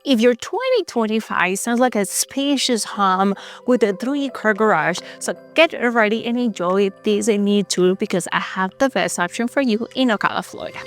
If your 2025 sounds like a spacious home with a 3-car garage, so get ready and enjoy this new tour because I have the best option for you in Ocala, Florida.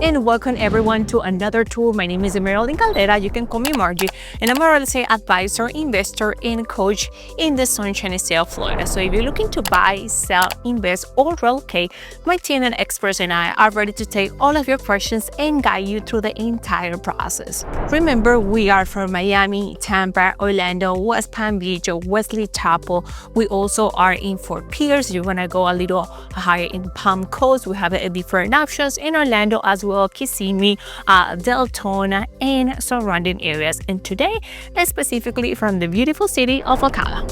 And welcome everyone to another tour. My name is Maryelin. You can call me Margie, and I'm a real estate advisor, investor, and coach in the Sunshine State of Florida. So if you're looking to buy, sell, invest, or relocate, my team and experts and I are ready to take all of your questions and guide you through the entire process. Remember, we are from Miami, Tampa, Orlando, West Palm Beach, Wesley Chapel. We also are in Fort Pierce. You want to go a little higher in Palm Coast, we have different options in Orlando as well, Kissimmee, Deltona, and surrounding areas. And today, specifically from the beautiful city of Ocala.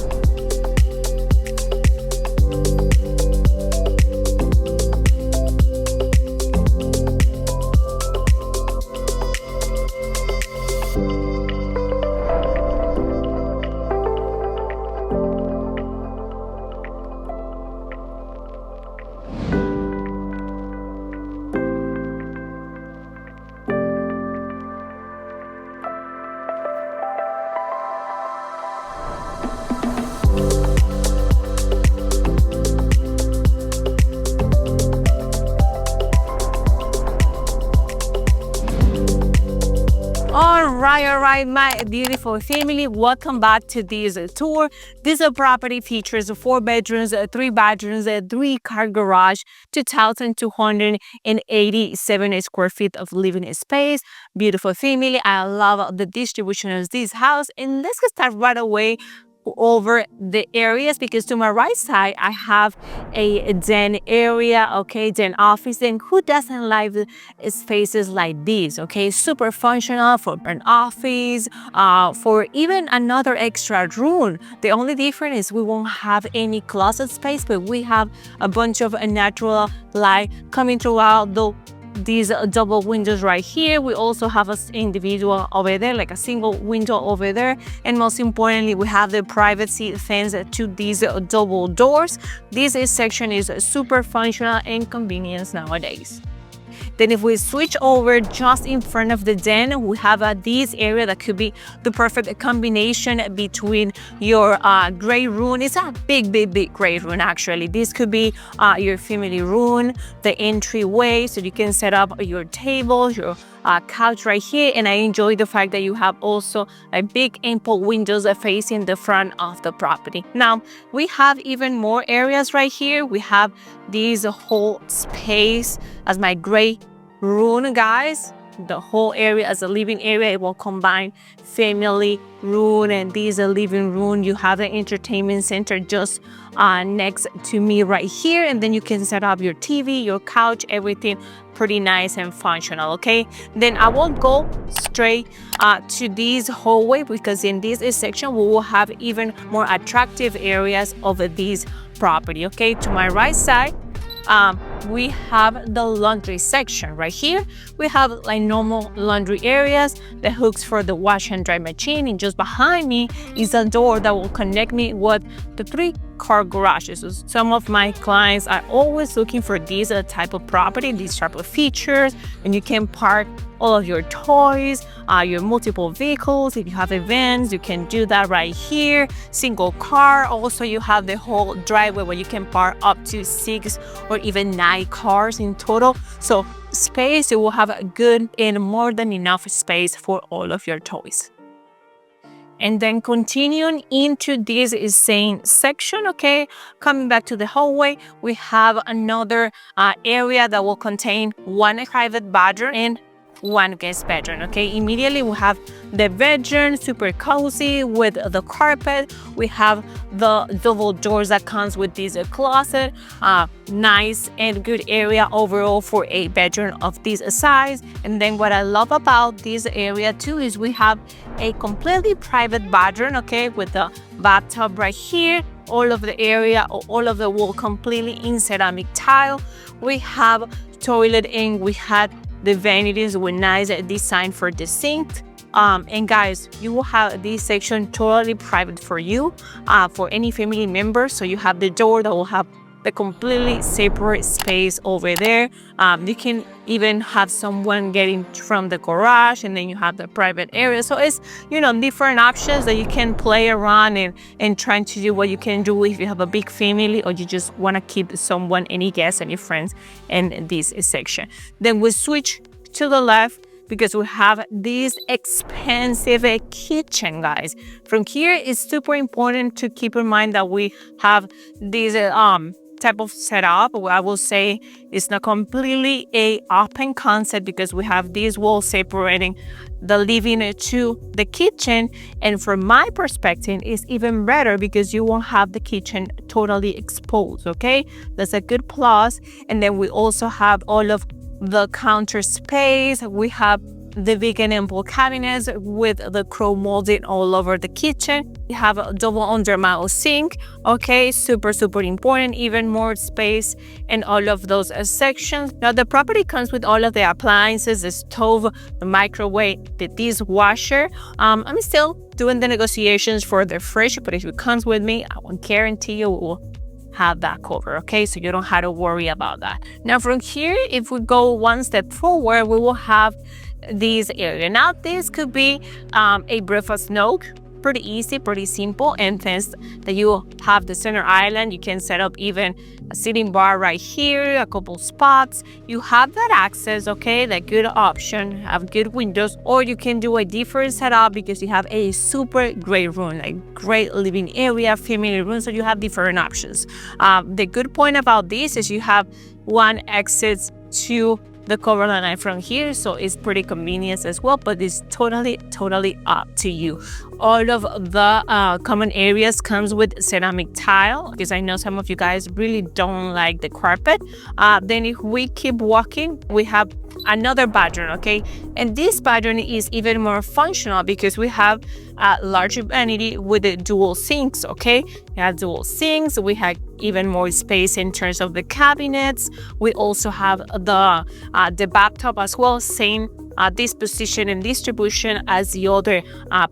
All right, my beautiful family, welcome back to this tour. This property features 4 bedrooms, 3 bathrooms, a 3-car garage, 2,287 square feet of living space. Beautiful family, I love the distribution of this house. And let's get started right away over the areas, because to my right side I have a den area, okay, den office. And who doesn't like spaces like these? Okay, super functional for an office, for even another extra room. The only difference is we won't have any closet space, but we have a bunch of natural light coming throughout these double windows right here. We also have an individual over there, like a single window over there. And most importantly, we have the privacy fence to these double doors. This section is super functional and convenient nowadays. Then if we switch over just in front of the den, we have this area that could be the perfect combination between your great room. It's a big great room actually. This could be your family room, the entryway, so you can set up your table, your couch right here. And I enjoy the fact that you have also a big ample windows facing the front of the property. Now we have even more areas right here. We have this whole space as my great room, guys. The whole area as a living area. It will combine family room and this living room. You have the entertainment center just next to me right here, and then you can set up your TV, your couch, everything pretty nice and functional. Okay, then I will go straight to this hallway, because in this section we will have even more attractive areas of this property. Okay, to my right side we have the laundry section right here. We have like normal laundry areas, the hooks for the wash and dry machine, and just behind me is a door that will connect me with the 3-car garages. So some of my clients are always looking for this type of property, these type of features, and you can park all of your toys, your multiple vehicles. If you have events, you can do that right here. Single car. Also, you have the whole driveway where you can park up to 6 or even 9 cars in total. So space, you will have a good and more than enough space for all of your toys. And then continuing into this same section, okay, coming back to the hallway, we have another area that will contain 1 private bathroom and 1 guest bedroom. Okay, immediately we have the bedroom, super cozy with the carpet. We have the double doors that comes with this closet. Nice and good area overall for a bedroom of this size. And then what I love about this area too is we have a completely private bathroom, okay, with the bathtub right here. All of the area, or all of the wall completely in ceramic tile. We have toilet, and we had the vanities with nice design for the sink. And guys, you will have this section totally private for you, for any family member. So you have the door that will have the completely separate space over there. You can even have someone getting from the garage, and then you have the private area. So it's, you know, different options that you can play around and trying to do what you can do if you have a big family, or you just want to keep someone, any guests, any friends in this section. Then we switch to the left, because we have this expensive kitchen, guys. From here, it's super important to keep in mind that we have this type of setup. I will say it's not completely a open concept, because we have this wall separating the living to the kitchen. And from my perspective, it's even better because you won't have the kitchen totally exposed, okay? That's a good plus. And then we also have all of the counter space. We have the vegan ample cabinets with the chrome molding all over the kitchen. We have a double undermount sink, okay, super important, even more space in all of those sections. Now the property comes with all of the appliances, the stove, the microwave, the dishwasher. I'm still doing the negotiations for the fridge, but if it comes with me, I will guarantee you will have that cover, okay? So you don't have to worry about that. Now from here, if we go one step forward, we will have this area. Now this could be a breakfast nook. Pretty easy, pretty simple, and thanks that you have the center island, you can set up even a sitting bar right here, a couple spots. You have that access, okay, that good option, have good windows, or you can do a different setup because you have a super great room, like great living area, family room, so you have different options. The good point about this is you have one exit to the cover Lanai from here, so it's pretty convenient as well, but it's totally up to you. All of the common areas comes with ceramic tile, because I know some of you guys really don't like the carpet. Then if we keep walking, we have another bedroom, okay, and this bedroom is even more functional because we have a larger vanity with the dual sinks, okay. We have dual sinks, we have even more space in terms of the cabinets. We also have the bathtub as well, same disposition and distribution as the other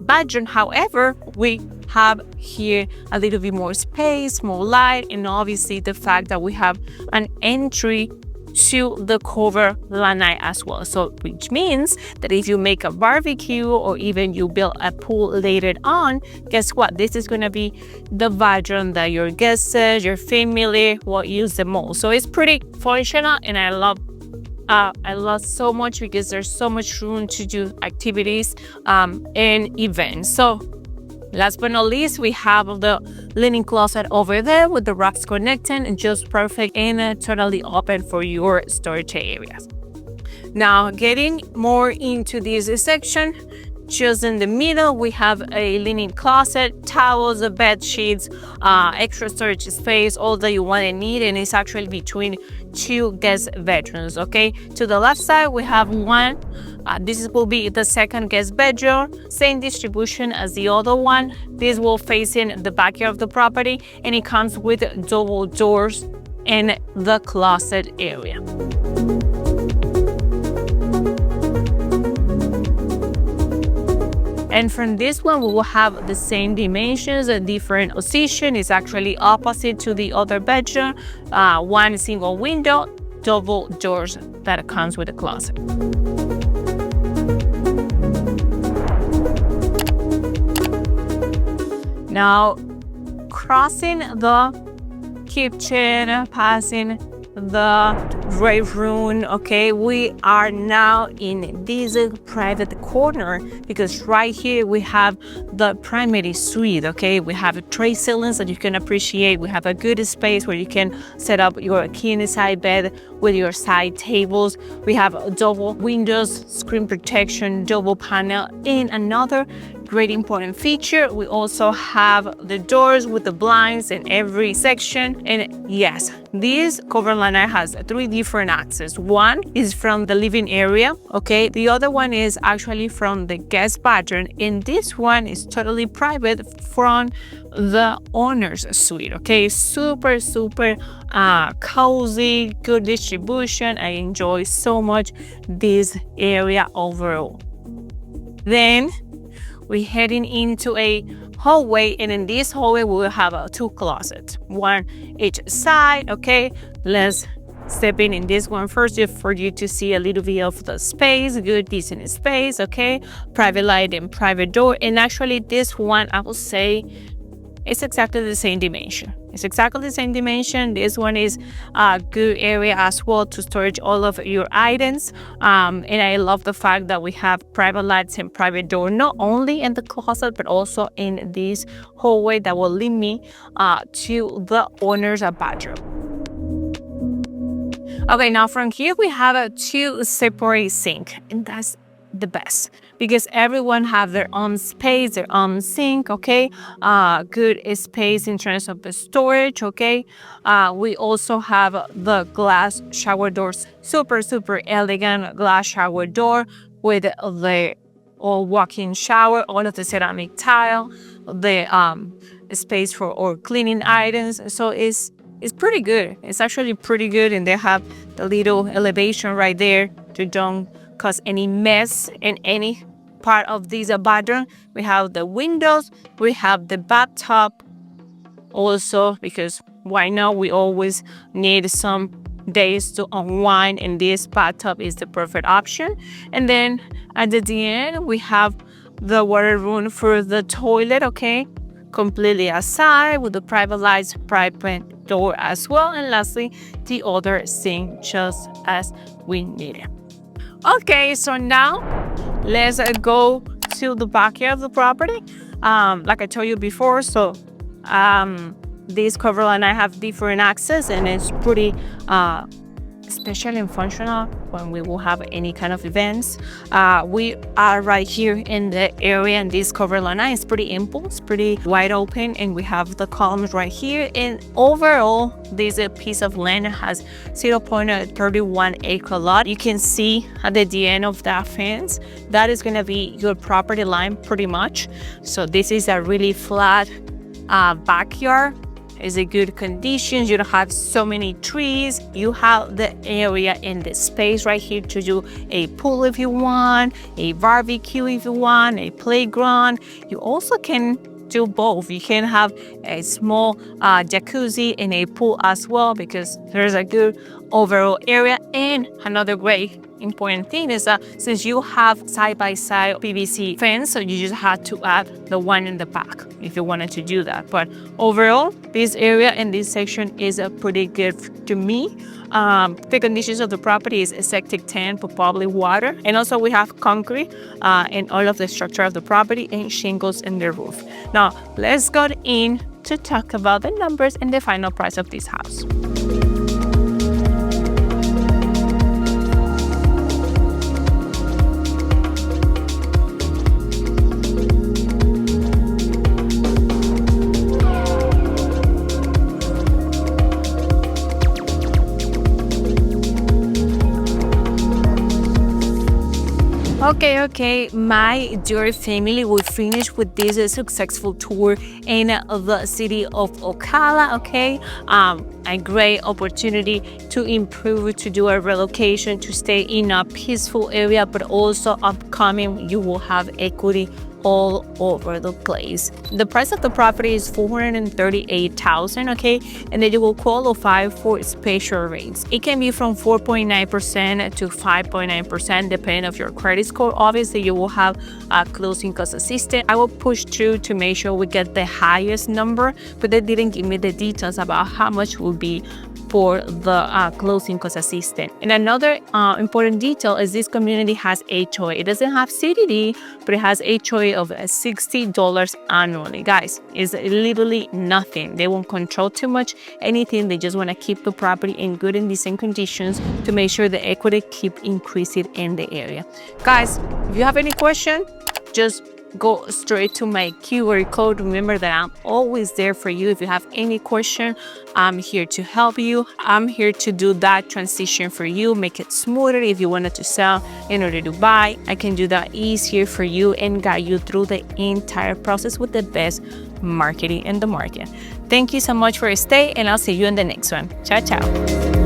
bedroom. However, we have here a little bit more space, more light, and obviously the fact that we have an entry to the cover Lanai as well. So which means that if you make a barbecue or even you build a pool later on, guess what? This is going to be the bedroom that your guests, your family will use the most. So it's pretty functional, and I love so much because there's so much room to do activities and events. So last but not least, we have the linen closet over there with the racks connecting, and just perfect and totally open for your storage areas. Now getting more into this section, just in the middle, we have a linen closet, towels, bed sheets, extra storage space, all that you want and need, and it's actually between two guest bedrooms, okay. To the left side, we have one. This will be the second guest bedroom, same distribution as the other one. This will face in the backyard of the property, and it comes with double doors in the closet area. And from this one, we will have the same dimensions, a different position. It's actually opposite to the other bedroom. One single window, double doors that comes with the closet. Now, crossing the kitchen, passing the great room, okay, we are now in this private corner, because right here we have the primary suite, okay. We have tray ceilings that you can appreciate. We have a good space where you can set up your king side bed with your side tables. We have double windows, screen protection, double panel, and another great important feature. We also have the doors with the blinds in every section. And yes, this covered lanai has 3 different access. One is from the living area, okay? The other one is actually from the guest bathroom, and this one is totally private from the owner's suite, okay? Super cozy, good distribution. I enjoy so much this area overall. Then we're heading into a hallway, and in this hallway we will have 2 closets, one each side, okay? Let's step in this one first, just for you to see a little bit of the space, good decent space, okay? Private light and private door. And actually this one, I will say, it's exactly the same dimension. It's exactly the same dimension. This one is a good area as well to storage all of your items. And I love the fact that we have private lights and private door, not only in the closet, but also in this hallway that will lead me to the owner's bathroom. Okay, now from here we have 2 separate sinks, and that's the best because everyone have their own space, their own sink, okay? Good space in terms of the storage, okay? We also have the glass shower doors, super elegant glass shower door with the all walk-in shower, all of the ceramic tile, the space for all cleaning items. So it's pretty good. It's actually pretty good, and they have the little elevation right there to don't cause any mess in any part of this bathroom. We have the windows, we have the bathtub also, because why not? We always need some days to unwind, and this bathtub is the perfect option. And then at the end we have the water room for the toilet, okay? Completely aside with the private lights, private door as well. And lastly, the other sink just as we need it. Okay, so now let's go to the backyard of the property. Like I told you before, so this cover line I have different access, and it's pretty special and functional when we will have any kind of events. We are right here in the area, and this cover lanai is pretty ample, it's pretty wide open, and we have the columns right here. And overall, this piece of land has 0.31 acre lot. You can see at the end of that fence, that is going to be your property line pretty much. So this is a really flat backyard. Is a good conditions. You don't have so many trees. You have the area and the space right here to do a pool if you want, a barbecue if you want, a playground. You also can do both. You can have a small jacuzzi and a pool as well, because there's a good overall area. And another great important thing is that since you have side-by-side PVC fence, so you just had to add the one in the back if you wanted to do that. But overall, this area and this section is pretty good to me. The conditions of the property is septic tank, but probably water, and also we have concrete and all of the structure of the property and shingles in the roof. Now let's go in to talk about the numbers and the final price of this house. Okay, my dear family, we finished with this successful tour in the city of Ocala, okay? A great opportunity to improve, to do a relocation, to stay in a peaceful area, but also upcoming, you will have equity all over the place. The price of the property is $438,000, okay, and then you will qualify for special rates. It can be from 4.9% to 5.9% depending on your credit score. Obviously, you will have a closing cost assistance. I will push through to make sure we get the highest number, but they didn't give me the details about how much will be for the closing cost assistant. And another important detail is this community has HOA. It doesn't have CDD, but it has HOA of $60 annually. Guys, it's literally nothing. They won't control too much anything. They just want to keep the property in good and decent conditions to make sure the equity keep increasing in the area. Guys, if you have any question, just go straight to my QR code. Remember that I'm always there for you. If you have any question, I'm here to help you. I'm here to do that transition for you, make it smoother. If you wanted to sell in order to buy, I can do that easier for you and guide you through the entire process with the best marketing in the market. Thank you so much for your stay, and I'll see you in the next one. Ciao, ciao.